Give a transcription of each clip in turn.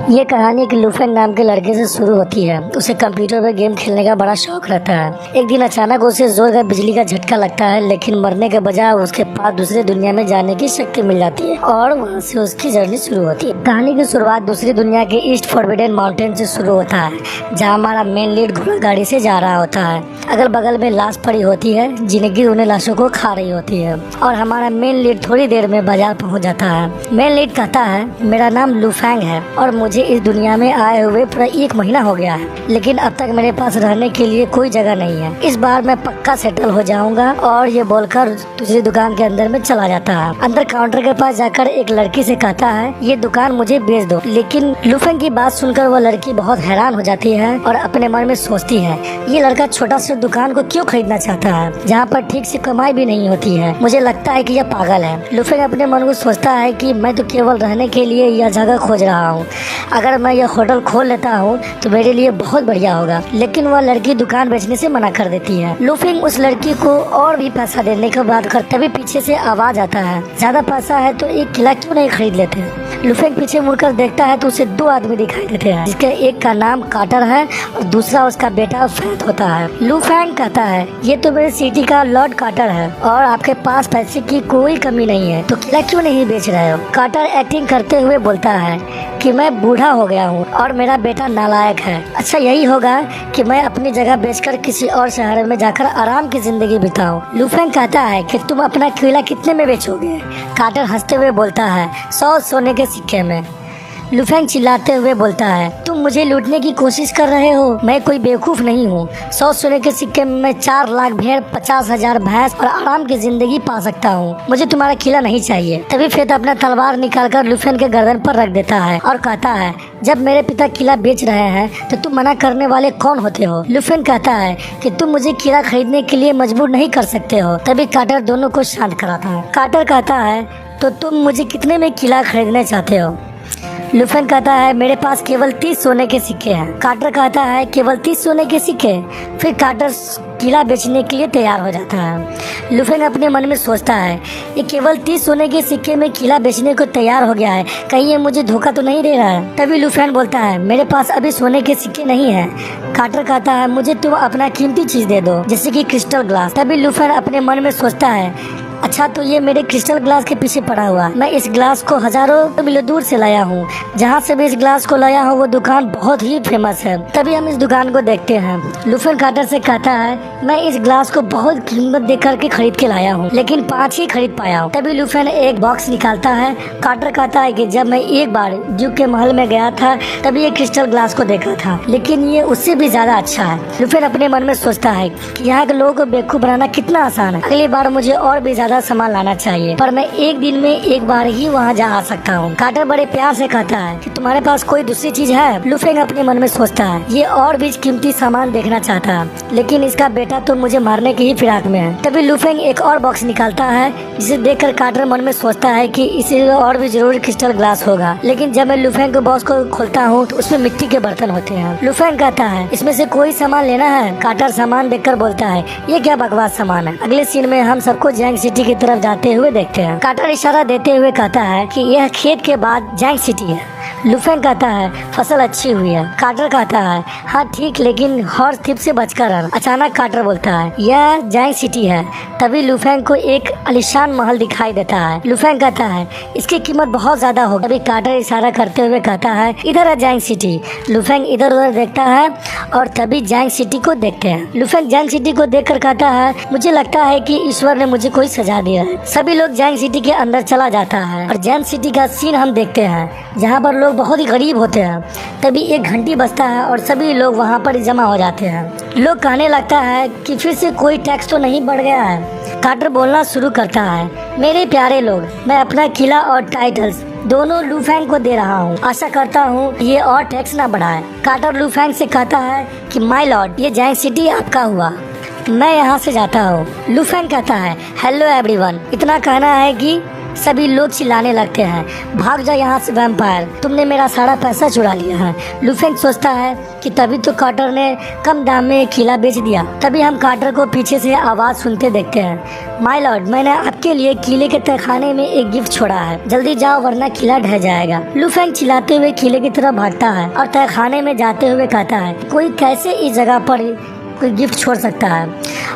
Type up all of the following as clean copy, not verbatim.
ये कहानी एक लुफेंग नाम के लड़के से शुरू होती है। उसे कंप्यूटर पर गेम खेलने का बड़ा शौक रहता है। एक दिन अचानक उसे जोर का बिजली का झटका लगता है, लेकिन मरने के बजाय उसके पास दूसरी दुनिया में जाने की शक्ति मिल जाती है और वहाँ से उसकी जर्नी शुरू होती है। कहानी की शुरुआत दूसरी दुनिया के ईस्ट फॉरबिडन माउंटेन से शुरू होता है, जहाँ हमारा मेन लीड घोड़ा गाड़ी से जा रहा होता है। अगल बगल में लाश पड़ी होती है, जिंदगी उन्हें लाशों को खा रही होती है और हमारा मेन लीड थोड़ी देर में बाजार पहुँच जाता है। मेन लीड कहता है, मेरा नाम लुफेंग है और मुझे इस दुनिया में आए हुए पूरा 1 महीना हो गया है, लेकिन अब तक मेरे पास रहने के लिए कोई जगह नहीं है। इस बार मैं पक्का सेटल हो जाऊंगा। और ये बोलकर दूसरी दुकान के अंदर में चला जाता है। अंदर काउंटर के पास जाकर एक लड़की से कहता है, ये दुकान मुझे बेच दो। लेकिन लुफेंग की बात सुनकर वो लड़की बहुत हैरान हो जाती है और अपने मन में सोचती है, ये लड़का छोटा सा दुकान को क्यों खरीदना चाहता है, जहाँ पर ठीक से कमाई भी नहीं होती है। मुझे लगता है कि यह पागल है। लुफेंग अपने मन को सोचता है कि मैं तो केवल रहने के लिए यह जगह खोज रहा हूँ। अगर मैं यह होटल खोल लेता हूँ तो मेरे लिए बहुत बढ़िया होगा। लेकिन वह लड़की दुकान बेचने से मना कर देती है। लुफेंग उस लड़की को और भी पैसा देने की बात कर, तभी पीछे से आवाज आता है, ज्यादा पैसा है तो एक किला क्यों नहीं खरीद लेते। लुफेंग पीछे मुड़कर देखता है तो उसे 2 आदमी दिखाई देते हैं, जिसके एक का नाम कार्टर है और दूसरा उसका बेटा फैथ होता है। लुफेंग कहता है, ये तो मेरे सिटी का लॉर्ड कार्टर है और आपके पास पैसे की कोई कमी नहीं है, तो किला क्यों नहीं बेच रहे हो। कार्टर एक्टिंग करते हुए बोलता है कि मैं बूढ़ा हो गया हूँ और मेरा बेटा नालायक है। अच्छा यही होगा कि मैं अपनी जगह बेचकर किसी और शहर में जाकर आराम की जिंदगी बिताऊं। लुफेंग कहता है कि तुम अपना किला कितने में बेचोगे। कार्टर हंसते हुए बोलता है, 100 सोने के सिक्के में। लुफेंग चिल्लाते हुए बोलता है, तुम मुझे लूटने की कोशिश कर रहे हो। मैं कोई बेवकूफ नहीं हूँ। 100 सोने के सिक्के में मैं 4 लाख भेड़, 50,000 भैंस और आराम की जिंदगी पा सकता हूँ। मुझे तुम्हारा किला नहीं चाहिए। तभी फेथ अपना तलवार निकालकर लुफेंग के गर्दन पर रख देता है और कहता है, जब मेरे पिता किला बेच रहे हैं तो तुम मना करने वाले कौन होते हो। लुफेंग कहता है कि तुम मुझे किला खरीदने के लिए मजबूर नहीं कर सकते हो। तभी कार्टर दोनों को शांत कराता है। कार्टर कहता है, तो तुम मुझे कितने में किला खरीदना चाहते हो। लुफेंग कहता है, मेरे पास केवल 30 सोने के सिक्के हैं। कार्टर कहता है, केवल 30 सोने के सिक्के। फिर कार्टर किला बेचने के लिए तैयार हो जाता है। लुफेंग अपने मन में सोचता है, ये केवल 30 सोने के सिक्के में किला बेचने को तैयार हो गया है, कहीं ये मुझे धोखा तो नहीं दे रहा है। तभी लुफेंग बोलता है, मेरे पास अभी सोने के सिक्के नहीं है। कार्टर कहता है, मुझे तुम अपना कीमती चीज दे दो, जैसे कि क्रिस्टल ग्लास। तभी लुफेंग अपने मन में सोचता है, अच्छा तो ये मेरे क्रिस्टल ग्लास के पीछे पड़ा हुआ। मैं इस ग्लास को हजारों मील दूर से लाया हूँ। जहाँ से भी इस ग्लास को लाया हूँ वो दुकान बहुत ही फेमस है। तभी हम इस दुकान को देखते हैं। लुफेंग कार्टर से कहता है, मैं इस ग्लास को बहुत कीमत दे करके खरीद के लाया हूँ, लेकिन 5 ही खरीद पाया हूँ। तभी लुफेंग एक बॉक्स निकालता है। कार्टर कहता है कि जब मैं एक बार ड्यूक के महल में गया था तभी ये क्रिस्टल ग्लास को देखा था, लेकिन ये उससे भी ज्यादा अच्छा है। लुफेंग अपने मन में सोचता है कि यहाँ के लोगों को बेवकूफ बनाना कितना आसान है। अगली बार मुझे और भी ज्यादा सामान लाना चाहिए, पर मैं एक दिन में एक बार ही वहाँ जा आ सकता हूँ। कार्टर बड़े प्यार से कहता है कि तुम्हारे पास कोई दूसरी चीज है। लुफेंग अपने मन में सोचता है, ये और भी कीमती सामान देखना चाहता है, लेकिन इसका बेटा तो मुझे मारने की ही फिराक में है। तभी लुफेंग एक और बॉक्स निकालता है, जिसे देखकर कार्टर मन में सोचता है कि इसे और भी जरूर क्रिस्टल ग्लास होगा। लेकिन जब मैं लुफेंग के बॉक्स को खोलता हूँ तो उसमें मिट्टी के बर्तन होते हैं। लुफेंग कहता है, इसमें से कोई सामान लेना है। कार्टर सामान देखकर बोलता है, ये क्या बकवास सामान है। अगले सीन में हम सबको जैंग सिटी की तरफ जाते हुए देखते हैं। कार्टर इशारा देते हुए कहता है कि यह खेत के बाद जैंग सिटी है। लुफेंग कहता है, फसल अच्छी हुई है। कार्टर कहता है, हाँ ठीक, लेकिन हॉर्स थिप से बचकर रहना। अचानक कार्टर बोलता है, यह जैंग सिटी है। तभी लुफेंग को एक आलीशान महल दिखाई देता है। लुफेंग कहता है, इसकी कीमत बहुत ज्यादा होगी। तभी कार्टर इशारा करते हुए कहता है, इधर है जैंग सिटी। लुफेंग इधर उधर देखता है और तभी जैंग सिटी को देखते हैं। लुफेंग जैंग सिटी को देखकर कहता है, मुझे लगता है कि ईश्वर ने मुझे कोई सजा दिया है। सभी लोग जैंग सिटी के अंदर चला जाता है और जैंग सिटी का सीन हम देखते हैं, जहाँ पर लोग बहुत ही गरीब होते हैं। तभी एक घंटी बजता है और सभी लोग वहाँ पर जमा हो जाते हैं। लोग कहने लगता है कि फिर से कोई टैक्स तो नहीं बढ़ गया है। कार्टर बोलना शुरू करता है, मेरे प्यारे लोग, मैं अपना किला और टाइटल्स दोनों लुफेंग को दे रहा हूँ। आशा करता हूँ ये और टैक्स ना बढ़ाए। कार्टर लुफेंग से कहता है कि माय लॉर्ड, ये जैंग सिटी आपका हुआ, मैं यहाँ से जाता हूँ। लुफेंग कहता है, हेलो एवरीवन। इतना कहना है कि सभी लोग चिल्लाने लगते हैं, भाग जा यहाँ से वैम्पायर, तुमने मेरा सारा पैसा चुरा लिया है। लुफेंग सोचता है कि तभी तो कार्टर ने कम दाम में एक किला बेच दिया। तभी हम कार्टर को पीछे से आवाज सुनते देखते हैं, माय लॉर्ड, मैंने आपके लिए किले के तहखाने में एक गिफ्ट छोड़ा है, जल्दी जाओ वरना किला ढह जाएगा। लुफेंग चिल्लाते हुए किले की तरफ भागता है और तहखाने में जाते हुए कहता है, कोई कैसे इस जगह पर कोई गिफ्ट छोड़ सकता है।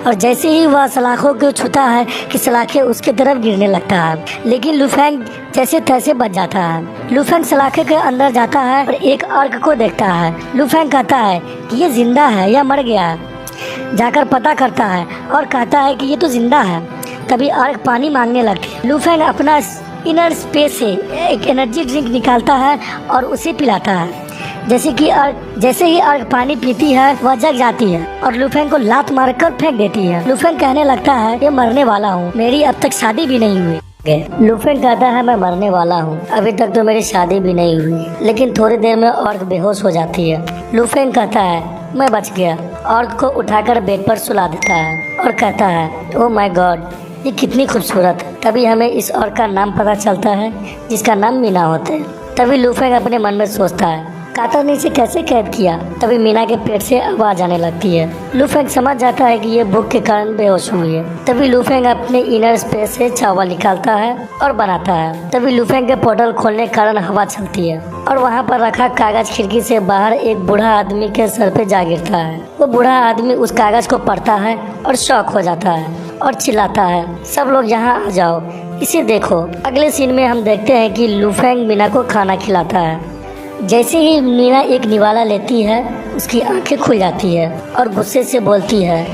और जैसे ही वह सलाखों को छूता है कि सलाखें उसके तरफ गिरने लगता है, लेकिन लुफेंग जैसे तैसे बच जाता है। लुफेंग सलाखे के अंदर जाता है और एक अर्क को देखता है। लुफेंग कहता है कि ये जिंदा है या मर गया है। जाकर पता करता है और कहता है कि ये तो जिंदा है। तभी अर्क पानी मांगने लगती है। लुफेंग अपना इनर स्पेस से एक एनर्जी ड्रिंक निकालता है और उसे पिलाता है। जैसे ही अर्क पानी पीती है वह जग जाती है और लुफेंग को लात मारकर फेंक देती है। लुफेंग कहने लगता है, ये मरने वाला हूँ, मेरी अब तक शादी भी नहीं हुई। लुफेंग कहता है, मैं मरने वाला हूँ, अभी तक तो मेरी शादी भी नहीं हुई। लेकिन थोड़ी देर में अर्क बेहोश हो जाती है। लुफेंग कहता है, मैं बच गया। अर्क को उठाकर बेड पर सुला देता है और कहता है, ओह माय गॉड, ये कितनी खूबसूरत है। तभी हमें इस अर्क का नाम पता चलता है जिसका नाम मीना होता है। तभी लुफेंग अपने मन में सोचता है, कार्टर ने इसे कैसे कैद किया। तभी मीना के पेट से आवाज आने लगती है। लुफेंग समझ जाता है कि ये भूख के कारण बेहोश हुई है। तभी लुफेंग अपने इनर स्पेस से चावल निकालता है और बनाता है। तभी लुफेंग के पोर्टल खोलने के कारण हवा चलती है और वहाँ पर रखा कागज खिड़की से बाहर एक बूढ़ा आदमी के सर पे जा गिरता है। वो बूढ़ा आदमी उस कागज को पढ़ता है और शॉक हो जाता है और चिल्लाता है, सब लोग यहाँ आ जाओ, इसे देखो। अगले सीन में हम देखते हैं कि लुफेंग मीना को खाना खिलाता है। जैसे ही मीना एक निवाला लेती है उसकी आंखें खुल जाती है और गुस्से से बोलती है,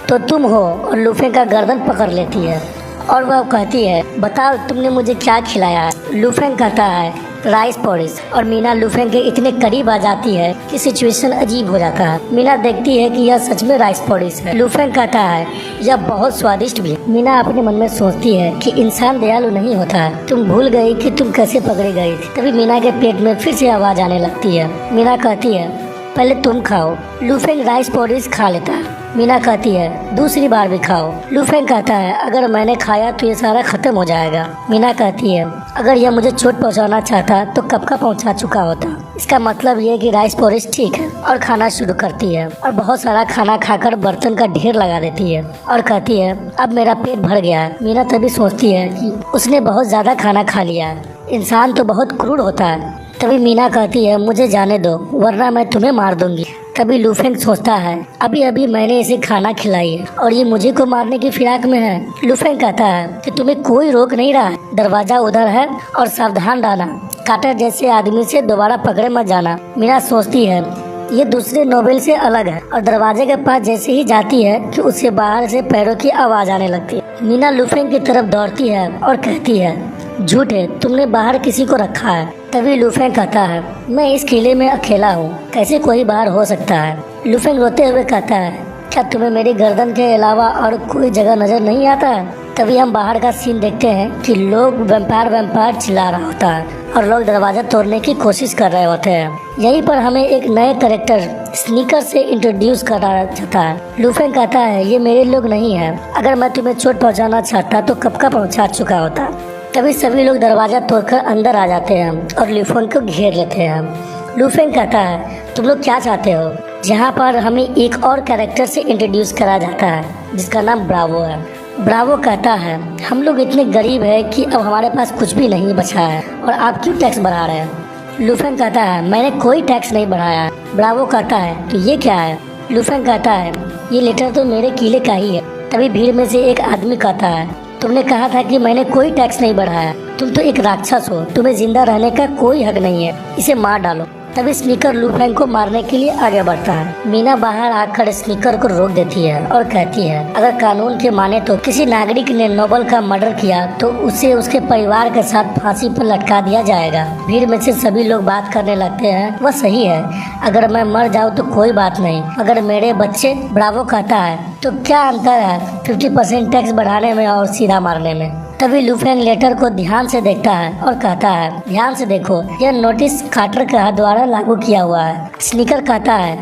तो तुम हो, और लुफेंग का गर्दन पकड़ लेती है और वह कहती है, बताओ तुमने मुझे क्या खिलाया है। लुफेंग कहता है, राइस पोरिस। और मीना लुफेंग के इतने करीब आ जाती है कि सिचुएशन अजीब हो जाता है। मीना देखती है कि यह सच में राइस पोरिस है। लुफेंग कहता है, यह बहुत स्वादिष्ट भी। मीना अपने मन में सोचती है कि इंसान दयालु नहीं होता है, तुम भूल गई कि तुम कैसे पकड़ी गई थी। तभी मीना के पेट में फिर से आवाज आने लगती है। मीना कहती है, पहले तुम खाओ। लुफेंग राइस पोरिस खा लेता है। मीना कहती है, दूसरी बार भी खाओ। लुफेंग कहता है, अगर मैंने खाया तो ये सारा खत्म हो जाएगा। मीना कहती है, अगर यह मुझे चोट पहुंचाना चाहता तो कब का पहुंचा चुका होता। इसका मतलब ये कि राइस पोरिस ठीक है। और खाना शुरू करती है और बहुत सारा खाना खाकर बर्तन का ढेर लगा देती है और कहती है, अब मेरा पेट भर गया है। मीना तभी सोचती है कि उसने बहुत ज्यादा खाना खा लिया है। इंसान तो बहुत क्रूर होता है। तभी मीना कहती है, मुझे जाने दो वरना मैं तुम्हें मार दूंगी। तभी लुफेंग सोचता है, अभी अभी मैंने इसे खाना खिलाई है और ये मुझे को मारने की फिराक में है। लुफेंग कहता है कि तुम्हें कोई रोक नहीं रहा, दरवाजा उधर है और सावधान रहना, कार्टर जैसे आदमी से दोबारा पकड़े मत जाना। मीना सोचती है ये दूसरे नोवेल से अलग है और दरवाजे के पास जैसे ही जाती है कि उससे बाहर से पैरों की आवाज आने लगती है। मीना लुफेंग की तरफ दौड़ती है और कहती है, झूठ है, तुमने बाहर किसी को रखा है। तभी लुफेंग कहता है, मैं इस किले में अकेला हूँ, कैसे कोई बाहर हो सकता है। लुफेंग रोते हुए कहता है, क्या तुम्हें मेरी गर्दन के अलावा और कोई जगह नजर नहीं आता है। तभी हम बाहर का सीन देखते हैं कि लोग वैम्पायर चिल्ला रहा होता है और लोग दरवाजा तोड़ने की कोशिश कर रहे होते हैं। यहीं पर हमें एक नए कैरेक्टर स्नीकर से इंट्रोड्यूस करा जाता है। लुफेंग कहता है, ये मेरे लोग नहीं है, अगर मैं तुम्हें चोट पहुंचाना चाहता तो कब का पहुंचा चुका होता। तभी सभी लोग दरवाजा तोड़कर अंदर आ जाते हैं और लुफेंग को घेर लेते हैं। लुफेंग कहता है, तुम लोग क्या चाहते हो। जहाँ पर हमें एक और कैरेक्टर से इंट्रोड्यूस करा जाता है जिसका नाम ब्रावो है। ब्रावो कहता है, हम लोग इतने गरीब है कि अब हमारे पास कुछ भी नहीं बचा है और आप क्यों टैक्स बढ़ा रहे हैं। लुफेंग कहता है, मैंने कोई टैक्स नहीं बढ़ाया। ब्रावो कहता है, तो ये क्या है। लुफेंग कहता है, ये लेटर तो मेरे किले का ही है। तभी भीड़ में से एक आदमी कहता है, तुमने कहा था कि मैंने कोई टैक्स नहीं बढ़ाया, तुम तो एक राक्षस हो, तुम्हें जिंदा रहने का कोई हक नहीं है, इसे मार डालो। तभी स्नीकर लुफेंग को मारने के लिए आगे बढ़ता है। मीना बाहर आकर स्नीकर को रोक देती है और कहती है, अगर कानून के माने तो किसी नागरिक ने नोबल का मर्डर किया तो उसे उसके परिवार के साथ फांसी पर लटका दिया जाएगा। भीड़ में से सभी लोग बात करने लगते हैं, वह सही है, अगर मैं मर जाऊँ तो कोई बात नहीं, अगर मेरे बच्चे। ब्रावो कहता है, तो क्या अंतर है 50% टैक्स बढ़ाने में और सीधा मारने में। तभी लुफेंग लेटर को ध्यान से देखता है और कहता है, ध्यान से देखो, यह नोटिस कार्टर के द्वारा लागू किया हुआ है। स्नीकर कहता है,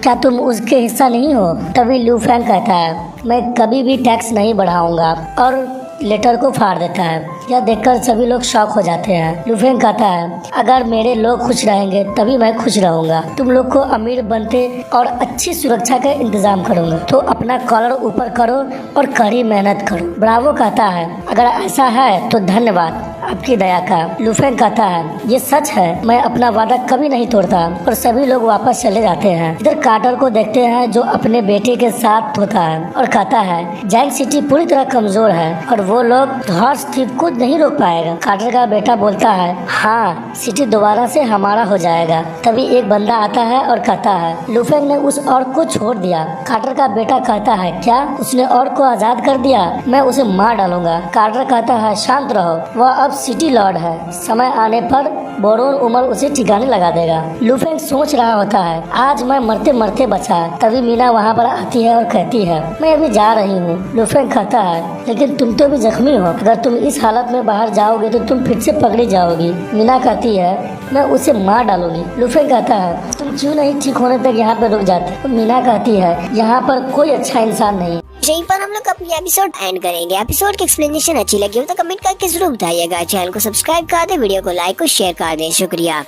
क्या तुम उसके हिस्सा नहीं हो। तभी लुफेंग कहता है, मैं कभी भी टैक्स नहीं बढ़ाऊंगा और लेटर को फाड़ देता है। यह देखकर सभी लोग शॉक हो जाते हैं। लुफेंग कहता है, अगर मेरे लोग खुश रहेंगे तभी मैं खुश रहूंगा। तुम लोग को अमीर बनते और अच्छी सुरक्षा का इंतजाम करूंगा, तो अपना कॉलर ऊपर करो और कड़ी मेहनत करो। ब्रावो कहता है, अगर ऐसा है तो धन्यवाद आपकी दया का। लुफेंग कहता है, ये सच है, मैं अपना वादा कभी नहीं तोड़ता। और सभी लोग वापस चले जाते हैं। इधर कार्टर को देखते हैं जो अपने बेटे के साथ होता है और कहता है, जैंग सिटी पूरी तरह कमजोर है और वो लोग हॉर्स थीफ को नहीं रोक पाएगा। कार्टर का बेटा बोलता है, हाँ, सिटी दोबारा से हमारा हो जाएगा। तभी एक बंदा आता है और कहता है, लुफेंग ने उस औरत को छोड़ दिया। कार्टर का बेटा कहता है, क्या उसने औरत को आजाद कर दिया? मैं उसे मार डालूंगा। कार्टर कहता है, शांत रहो, वह अब सिटी लॉर्ड है। समय आने पर बोरोन उमर उसे ठिकाने लगा देगा। लुफेंग सोच रहा होता है, आज मैं मरते मरते बचा। तभी मीना वहाँ पर आती है और कहती है, मैं अभी जा रही हूँ। लुफेंग कहता है, लेकिन तुम तो भी जख्मी हो, अगर तुम इस हालत में बाहर जाओगे तो तुम फिर से पकड़ी जाओगी। मीना कहती है, मैं उसे मार डालूंगी। लुफेंग कहता है, तुम क्यों नहीं ठीक होने तक यहाँ पे रुक जाते? तो मीना कहती है, यहाँ पर कोई अच्छा इंसान नहीं। यहीं पर हम लोग अपनी एपिसोड एंड करेंगे। एपिसोड की एक्सप्लेनेशन अच्छी लगी हो तो कमेंट करके जरूर बताइएगा। चैनल को सब्सक्राइब कर दे, वीडियो को लाइक और शेयर कर दें। शुक्रिया।